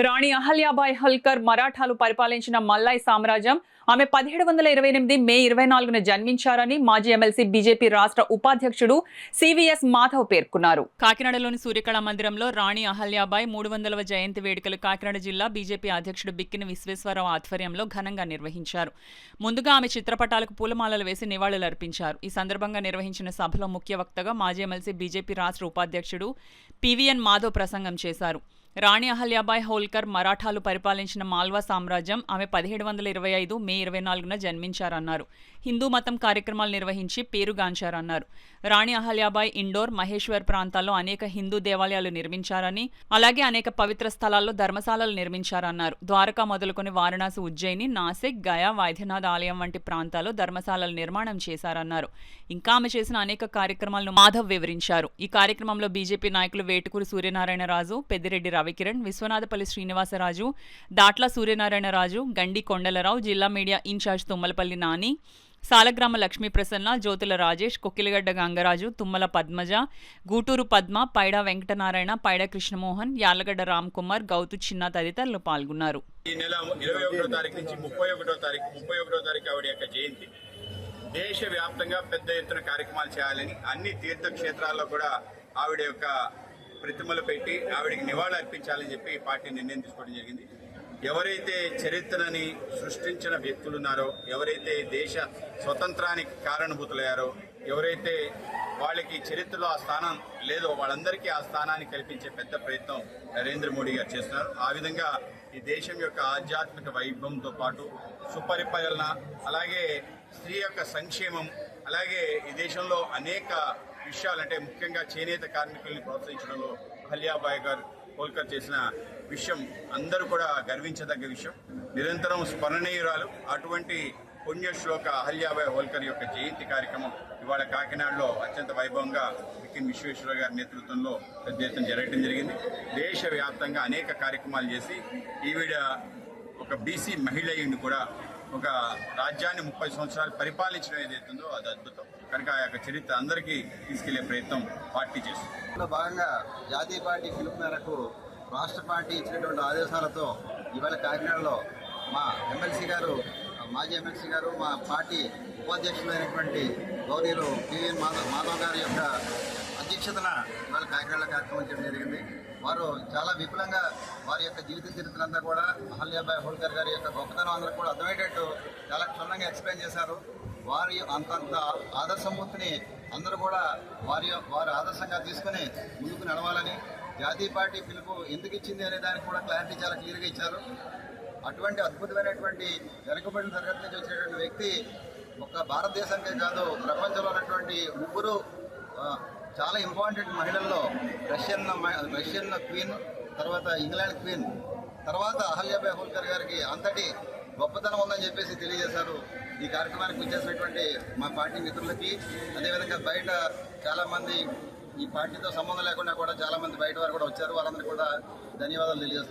రాణి అహల్యాబాయి హోల్కర్ మరాఠాలు పరిపాలించిన మల్లాయ్ సామ్రాజ్యం ఆమె 1728 మే 24న జన్మించారని మాజీ ఎమ్మెల్సీ బీజేపీ రాష్ట్ర ఉపాధ్యక్షుడు సివిఎస్ మాధవ్ పేర్కొన్నారు. కాకినాడలోని సూర్యకళా మందిరంలో రాణి అహల్యాబాయి 300వ జయంతి వేడుకలు కాకినాడ జిల్లా బీజేపీ అధ్యక్షుడు బిక్కిన విశ్వేశ్వరరావు ఆధ్వర్యంలో ఘనంగా నిర్వహించారు. ముందుగా ఆమె చిత్రపటాలకు పూలమాలలు వేసి నివాళులర్పించారు. ఈ సందర్భంగా నిర్వహించిన సభలో ముఖ్య వక్తగా మాజీ ఎమ్మెల్సీ బీజేపీ రాష్ట్ర ఉపాధ్యక్షుడు పివిఎన్ మాధవ్ ప్రసంగం చేశారు. రాణి అహల్యాబాయి హోల్కర్ మరాఠాలు పరిపాలించిన మాల్వా సామ్రాజ్యం ఆమె 1725 మే 24న జన్మించారన్నారు. హిందూ మతం కార్యక్రమాలు నిర్వహించి పేరుగాంచారన్నారు. రాణి అహల్యాబాయి ఇండోర్, మహేశ్వర్ ప్రాంతాల్లో అనేక హిందూ దేవాలయాలు నిర్మించారని, అలాగే అనేక పవిత్ర స్థలాల్లో ధర్మశాలలు నిర్మించారన్నారు. ద్వారకా మొదలుకొని వారణాసి, ఉజ్జయిని, నాసిక్, గయా, వైద్యనాథ్ ఆలయం వంటి ప్రాంతాల్లో ధర్మశాలలు నిర్మాణం చేశారన్నారు. ఇంకా ఆమె చేసిన అనేక కార్యక్రమాలను మాధవ్ వివరించారు. ఈ కార్యక్రమంలో బీజేపీ నాయకులు వేటుకూరి సూర్యనారాయణరాజు, పెద్దిరెడ్డి రవికిరణ్, విశ్వనాథపల్లి శ్రీనివాసరాజు, దాట్ల సూర్యనారాయణరాజు, గండి కొండలరావు, జిల్లా మీడియా ఇన్ఛార్జ్ తుమ్మలపల్లి నాని, సాలగ్రామ లక్ష్మీ ప్రసన్న, జ్యోతుల రాజేష్, కొక్కిలిగడ్డ గంగరాజు, తుమ్మల పద్మజ, గూటూరు పద్మ, పైడా వెంకటనారాయణ, పైడా కృష్ణమోహన్, యార్లగడ్డ రామ్కుమార్, గౌతు చిన్న తదితరులు పాల్గొన్నారు. ఈ నెల 21వ తారీఖు నుంచి 31వ తారీఖు ఆవిడ యొక్క జయంతి. దేశవ్యాప్తంగా పెద్ద ఎత్తున కార్యక్రమాలు చేయాలని అన్ని తీర్థక్షేత్రాల్లో కూడా ఆవిడ యొక్క ప్రతిమలు పెట్టి ఆవిడకి నివాళులు అర్పించాలని చెప్పి పార్టీ నిర్ణయం తీసుకోవడం జరిగింది. ఎవరైతే చరిత్రని సృష్టించిన వ్యక్తులున్నారో, ఎవరైతే దేశ స్వతంత్రానికి కారణభూతులయ్యారో, ఎవరైతే వాళ్ళకి చరిత్రలో ఆ స్థానం లేదో వాళ్ళందరికీ ఆ స్థానాన్ని కల్పించే పెద్ద ప్రయత్నం నరేంద్ర మోడీ గారు చేస్తున్నారు. ఆ విధంగా ఈ దేశం యొక్క ఆధ్యాత్మిక వైభవంతో పాటు సుపరిపాలన, అలాగే స్త్రీ యొక్క సంక్షేమం, అలాగే ఈ దేశంలో అనేక విషయాలంటే ముఖ్యంగా చేనేత కార్మికుల్ని ప్రోత్సహించడంలో అహల్యాబాయి గారు హోల్కర్ చేసిన విషయం అందరూ కూడా గర్వించదగ్గ విషయం. నిరంతరం స్మరణీయురాలు. అటువంటి పుణ్యశ్లోక అహల్యాబాయి హోల్కర్ యొక్క జయంతి కార్యక్రమం ఇవాళ కాకినాడలో అత్యంత వైభవంగా బిక్కిన విశ్వేశ్వరరావు గారి నేతృత్వంలో పెద్ద ఎత్తున జరగడం జరిగింది. దేశవ్యాప్తంగా అనేక కార్యక్రమాలు చేసి ఈవిడ ఒక బీసీ మహిళ అయ్యింది కూడా ఒక రాజ్యాన్ని 30 సంవత్సరాలు పరిపాలించడం ఏదైతుందో అది అద్భుతం. కనుక ఆ యొక్క చరిత్ర అందరికీ తీసుకెళ్లే ప్రయత్నం పార్టీ చేస్తుంది. భాగంగా జాతీయ పార్టీ పిలుపు మేరకు రాష్ట్ర పార్టీ ఇచ్చినటువంటి ఆదేశాలతో ఇవాళ కాకినాడలో మా మాజీ ఎమ్మెల్సీ గారు, మా పార్టీ ఉపాధ్యక్షులైనటువంటి గౌరీలు పివిఎన్ మాధవ్ గారి యొక్క అధ్యక్షతన ఇవాళ కాకినాడలో కార్యక్రమం చేయడం జరిగింది. వారు చాలా విపులంగా వారి యొక్క జీవిత చరిత్ర అంతా కూడా అహల్యాబాయి హోల్కర్ గారి యొక్క గొప్పతనం అందరూ కూడా అర్థమయ్యేటట్టు చాలా క్షుణ్ణంగా ఎక్స్ప్లెయిన్ చేశారు. వారి అంతంత ఆదర్శమూర్తిని అందరూ కూడా వారి ఆదర్శంగా తీసుకుని ముందుకు నడవాలని, జాతీయ పార్టీ పిలుపు ఎందుకు ఇచ్చింది అనే దానికి కూడా క్లారిటీ చాలా క్లియర్గా ఇచ్చారు. అటువంటి అద్భుతమైనటువంటి వెనుకబడిన తరగతి నుంచి వచ్చినటువంటి వ్యక్తి ఒక భారతదేశానికే కాదు, ప్రపంచంలో ఉన్నటువంటి ముగ్గురు చాలా ఇంపార్టెంట్ మహిళల్లో రష్యన్ క్వీన్, తర్వాత ఇంగ్లాండ్ క్వీన్, తర్వాత అహల్యాబాయి హోల్కర్ గారికి అంతటి గొప్పతనం ఉందని చెప్పేసి తెలియజేశారు. ఈ కార్యక్రమానికి విచ్చేసినటువంటి మా పార్టీ మిత్రులకి, అదేవిధంగా బయట చాలామంది ఈ పార్టీతో సంబంధం లేకుండా కూడా చాలామంది బయట వారు కూడా వచ్చారు. వాళ్ళందరికీ కూడా ధన్యవాదాలు తెలియజేస్తారు.